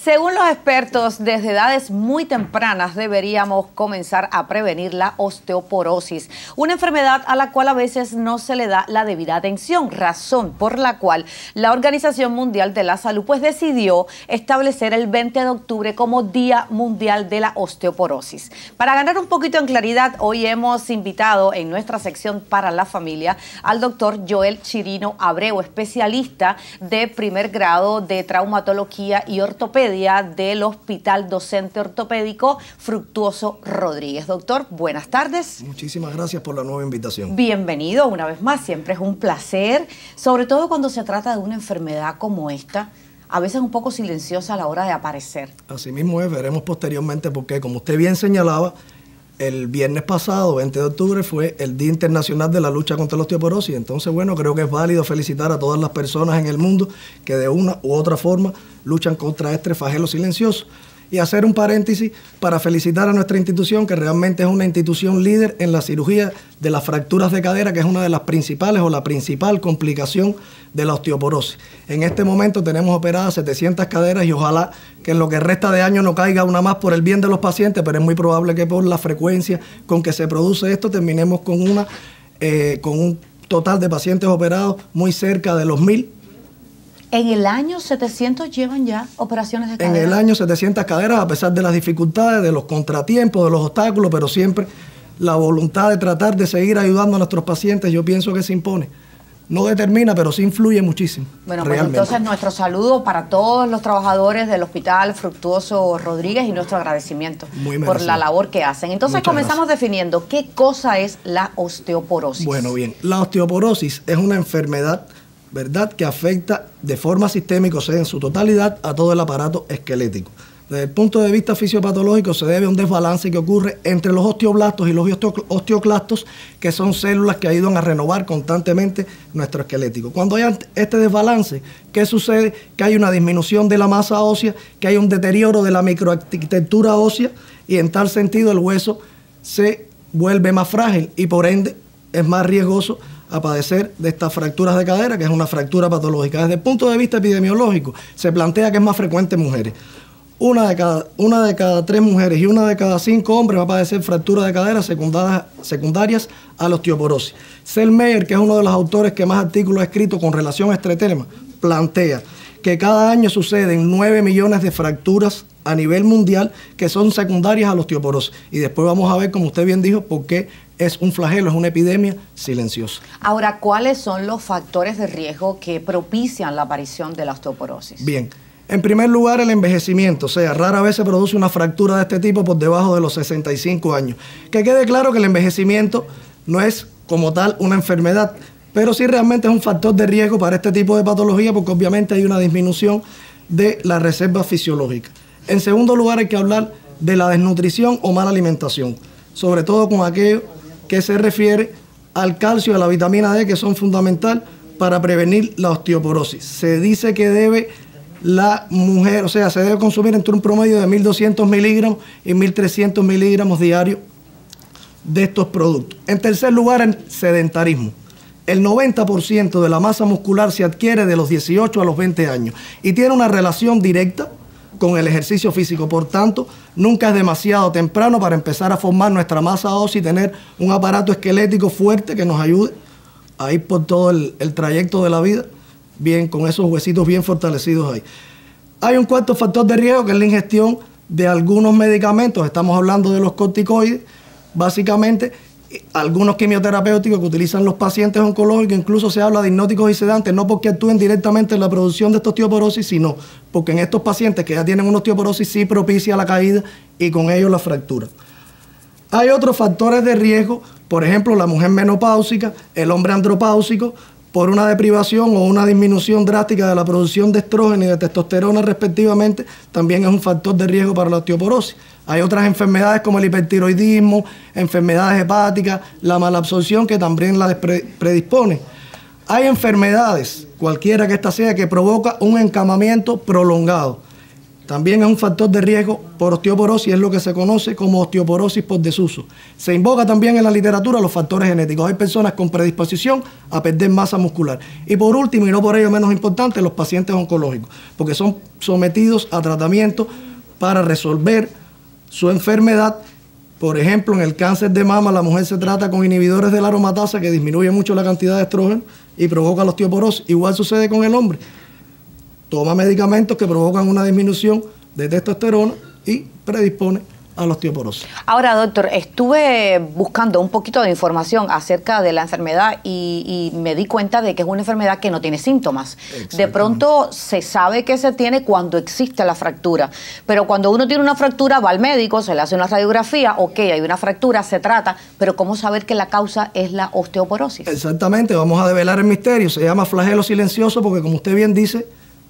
Según los expertos, desde edades muy tempranas deberíamos comenzar a prevenir la osteoporosis, una enfermedad a la cual a veces no se le da la debida atención, razón por la cual la Organización Mundial de la Salud decidió establecer el 20 de octubre como Día Mundial de la Osteoporosis. Para ganar un poquito en claridad, hoy hemos invitado en nuestra sección para la familia al doctor Joel Chirino Abreu, especialista de primer grado de traumatología y ortopedia del Hospital Docente Ortopédico Fructuoso Rodríguez. Doctor, buenas tardes. Muchísimas gracias por la nueva invitación. Bienvenido una vez más, siempre es un placer, sobre todo cuando se trata de una enfermedad como esta, a veces un poco silenciosa a la hora de aparecer. Así mismo es, veremos posteriormente porque, como usted bien señalaba, el viernes pasado, 20 de octubre, fue el Día Internacional de la Lucha contra la Osteoporosis. Entonces, bueno, creo que es válido felicitar a todas las personas en el mundo que de una u otra forma luchan contra este flagelo silencioso. Y hacer un paréntesis para felicitar a nuestra institución, que realmente es una institución líder en la cirugía de las fracturas de cadera, que es una de las principales o la principal complicación de la osteoporosis. En este momento tenemos operadas 700 caderas y ojalá que en lo que resta de año no caiga una más por el bien de los pacientes, pero es muy probable que por la frecuencia con que se produce esto terminemos con un total de pacientes operados muy cerca de los 1000. En el año 700 llevan ya operaciones de cadera. En el año 700 caderas, a pesar de las dificultades, de los contratiempos, de los obstáculos, pero siempre la voluntad de tratar de seguir ayudando a nuestros pacientes, yo pienso que se impone. No determina, pero sí influye muchísimo. Bueno, pues entonces nuestro saludo para todos los trabajadores del Hospital Fructuoso Rodríguez y nuestro agradecimiento por la labor que hacen. Entonces comenzamos definiendo qué cosa es la osteoporosis. Bueno, bien, la osteoporosis es una enfermedad, ¿verdad?, que afecta de forma sistémica, o sea, en su totalidad, a todo el aparato esquelético. Desde el punto de vista fisiopatológico se debe a un desbalance que ocurre entre los osteoblastos y los osteoclastos, que son células que ayudan a renovar constantemente nuestro esquelético. Cuando hay este desbalance, ¿qué sucede? Que hay una disminución de la masa ósea, que hay un deterioro de la microarquitectura ósea y en tal sentido el hueso se vuelve más frágil y por ende es más riesgoso a padecer de estas fracturas de cadera, que es una fractura patológica. Desde el punto de vista epidemiológico, se plantea que es más frecuente en mujeres. Una de cada 3 mujeres y 1 de cada 5 hombres va a padecer fracturas de cadera secundarias a la osteoporosis. Selmayr, que es uno de los autores que más artículos ha escrito con relación a este tema, plantea que cada año suceden 9 millones de fracturas a nivel mundial que son secundarias a la osteoporosis. Y después vamos a ver, como usted bien dijo, por qué es un flagelo, es una epidemia silenciosa. Ahora, ¿cuáles son los factores de riesgo que propician la aparición de la osteoporosis? Bien, en primer lugar el envejecimiento, o sea, rara vez se produce una fractura de este tipo por debajo de los 65 años. Que quede claro que el envejecimiento no es como tal una enfermedad, pero sí realmente es un factor de riesgo para este tipo de patología porque obviamente hay una disminución de la reserva fisiológica. En segundo lugar hay que hablar de la desnutrición o mala alimentación, sobre todo con aquello que se refiere al calcio y a la vitamina D, que son fundamentales para prevenir la osteoporosis. Se dice que debe la mujer, o sea, se debe consumir entre un promedio de 1.200 miligramos y 1.300 miligramos diarios de estos productos. En tercer lugar, el sedentarismo. El 90% de la masa muscular se adquiere de los 18 a los 20 años y tiene una relación directa con el ejercicio físico. Por tanto, nunca es demasiado temprano para empezar a formar nuestra masa ósea y tener un aparato esquelético fuerte que nos ayude a ir por todo el trayecto de la vida, bien, con esos huesitos bien fortalecidos ahí. Hay un cuarto factor de riesgo que es la ingestión de algunos medicamentos. Estamos hablando de los corticoides, básicamente algunos quimioterapéuticos que utilizan los pacientes oncológicos. Incluso se habla de hipnóticos y sedantes, no porque actúen directamente en la producción de esta osteoporosis, sino porque en estos pacientes que ya tienen una osteoporosis sí propicia la caída y con ello la fractura. Hay otros factores de riesgo, por ejemplo, la mujer menopáusica, el hombre andropáusico, por una deprivación o una disminución drástica de la producción de estrógeno y de testosterona respectivamente, también es un factor de riesgo para la osteoporosis. Hay otras enfermedades como el hipertiroidismo, enfermedades hepáticas, la malabsorción que también la predispone. Hay enfermedades, cualquiera que ésta sea, que provoca un encamamiento prolongado. También es un factor de riesgo por osteoporosis, es lo que se conoce como osteoporosis por desuso. Se invoca también en la literatura los factores genéticos. Hay personas con predisposición a perder masa muscular. Y por último, y no por ello menos importante, los pacientes oncológicos, porque son sometidos a tratamiento para resolver su enfermedad. Por ejemplo, en el cáncer de mama, la mujer se trata con inhibidores de la aromatasa que disminuye mucho la cantidad de estrógeno y provoca la osteoporosis. Igual sucede con el hombre. Toma medicamentos que provocan una disminución de testosterona y predispone a la osteoporosis. Ahora, doctor, estuve buscando un poquito de información acerca de la enfermedad y me di cuenta de que es una enfermedad que no tiene síntomas. De pronto se sabe que se tiene cuando existe la fractura, pero cuando uno tiene una fractura va al médico, se le hace una radiografía, ok, hay una fractura, se trata, pero ¿cómo saber que la causa es la osteoporosis? Exactamente, vamos a develar el misterio. Se llama flagelo silencioso porque, como usted bien dice,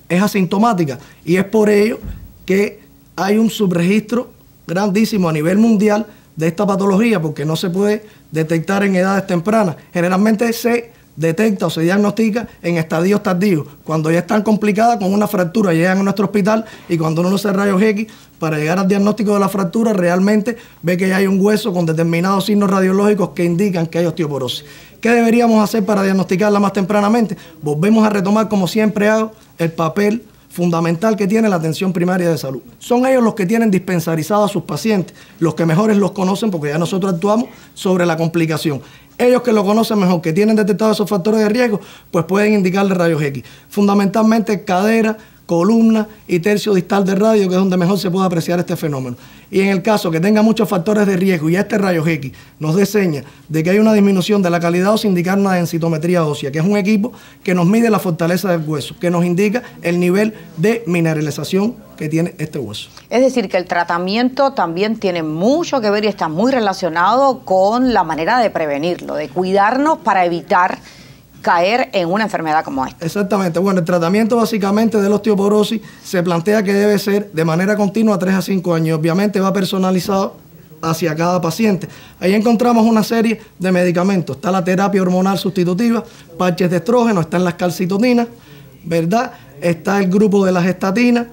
es asintomática y es por ello que hay un subregistro grandísimo a nivel mundial de esta patología, porque no se puede detectar en edades tempranas. Generalmente se detecta o se diagnostica en estadios tardíos, cuando ya están complicadas con una fractura, llegan a nuestro hospital y cuando uno hace rayos X para llegar al diagnóstico de la fractura, realmente ve que ya hay un hueso con determinados signos radiológicos que indican que hay osteoporosis. ¿Qué deberíamos hacer para diagnosticarla más tempranamente? Volvemos a retomar, como siempre hago, el papel fundamental que tiene la atención primaria de salud. Son ellos los que tienen dispensarizados a sus pacientes, los que mejores los conocen, porque ya nosotros actuamos sobre la complicación. Ellos que lo conocen mejor, que tienen detectados esos factores de riesgo, pues pueden indicarle rayos X. Fundamentalmente cadera, columna y tercio distal de radio, que es donde mejor se puede apreciar este fenómeno. Y en el caso que tenga muchos factores de riesgo y este rayos X nos dé señas de que hay una disminución de la calidad ósea, indicar una densitometría ósea, que es un equipo que nos mide la fortaleza del hueso, que nos indica el nivel de mineralización que tiene este hueso. Es decir, que el tratamiento también tiene mucho que ver y está muy relacionado con la manera de prevenirlo, de cuidarnos para evitar caer en una enfermedad como esta. Exactamente. Bueno, el tratamiento básicamente de la osteoporosis se plantea que debe ser de manera continua 3 a 5 años. Obviamente va personalizado hacia cada paciente. Ahí encontramos una serie de medicamentos. Está la terapia hormonal sustitutiva, parches de estrógeno, están las calcitoninas, ¿verdad? Está el grupo de las estatinas,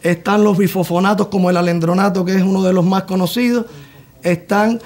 están los bifosfonatos como el alendronato, que es uno de los más conocidos, están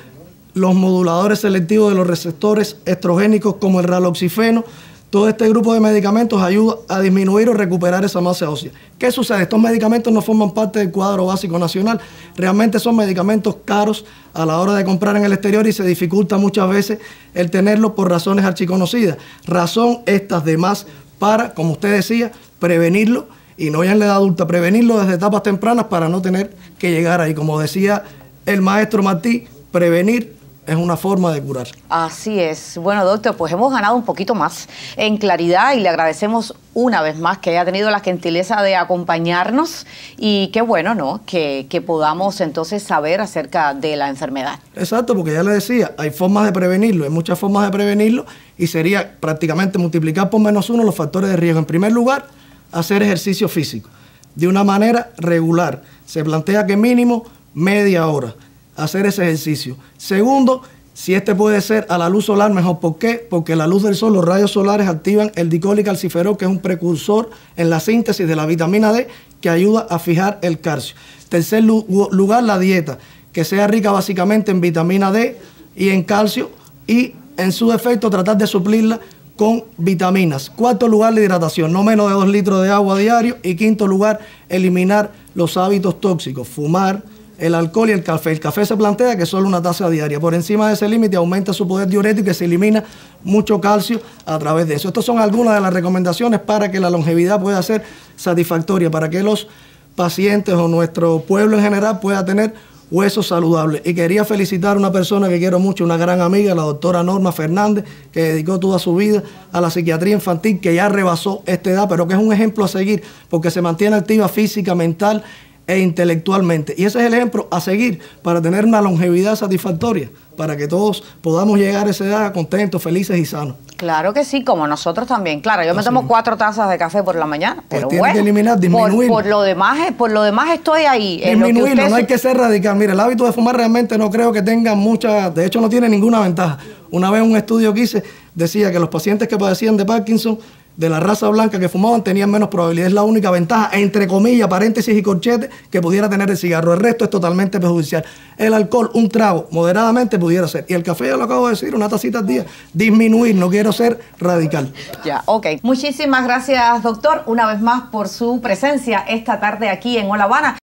los moduladores selectivos de los receptores estrogénicos como el raloxifeno. Todo este grupo de medicamentos ayuda a disminuir o recuperar esa masa ósea. ¿Qué sucede? Estos medicamentos no forman parte del cuadro básico nacional. Realmente son medicamentos caros a la hora de comprar en el exterior y se dificulta muchas veces el tenerlos por razones archiconocidas. Razón estas de más para, como usted decía, prevenirlo, y no ya en la edad adulta, prevenirlo desde etapas tempranas para no tener que llegar ahí. Como decía el maestro Martí, prevenir es una forma de curar. Así es. Bueno, doctor, pues hemos ganado un poquito más en claridad y le agradecemos una vez más que haya tenido la gentileza de acompañarnos y qué bueno, ¿no? Que podamos entonces saber acerca de la enfermedad. Exacto, porque ya le decía, hay formas de prevenirlo, hay muchas formas de prevenirlo y sería prácticamente multiplicar por -1 los factores de riesgo. En primer lugar, hacer ejercicio físico de una manera regular. Se plantea que mínimo media hora hacer ese ejercicio. Segundo, si este puede ser a la luz solar, mejor. ¿Por qué? Porque la luz del sol, los rayos solares activan el dicol y calciferol, que es un precursor en la síntesis de la vitamina D, que ayuda a fijar el calcio. Tercer lugar, la dieta, que sea rica básicamente en vitamina D y en calcio, y en su defecto tratar de suplirla con vitaminas. Cuarto lugar, la hidratación, no menos de 2 litros de agua diario. Y quinto lugar, eliminar los hábitos tóxicos, fumar, el alcohol y el café. El café se plantea que solo una taza diaria. Por encima de ese límite aumenta su poder diurético y se elimina mucho calcio a través de eso. Estas son algunas de las recomendaciones para que la longevidad pueda ser satisfactoria, para que los pacientes o nuestro pueblo en general pueda tener huesos saludables. Y quería felicitar a una persona que quiero mucho, una gran amiga, la doctora Norma Fernández, que dedicó toda su vida a la psiquiatría infantil, que ya rebasó esta edad, pero que es un ejemplo a seguir, porque se mantiene activa física, mental e intelectualmente. Y ese es el ejemplo a seguir para tener una longevidad satisfactoria, para que todos podamos llegar a esa edad contentos, felices y sanos. Claro que sí, como nosotros también. Claro, yo me tomo 4 tazas de café por la mañana, pero pues bueno, que eliminar, disminuirlo. Por lo demás estoy ahí. Disminuirlo, no hay que ser radical. Mire, el hábito de fumar realmente no creo que tenga mucha, de hecho no tiene ninguna ventaja. Una vez un estudio que hice decía que los pacientes que padecían de Parkinson de la raza blanca que fumaban tenían menos probabilidad. Es la única ventaja, entre comillas, paréntesis y corchetes, que pudiera tener el cigarro. El resto es totalmente perjudicial. El alcohol, un trago, moderadamente pudiera ser. Y el café, ya lo acabo de decir, una tacita al día. Disminuir, no quiero ser radical. Ya, ok. Muchísimas gracias, doctor, una vez más por su presencia esta tarde aquí en Hola Habana.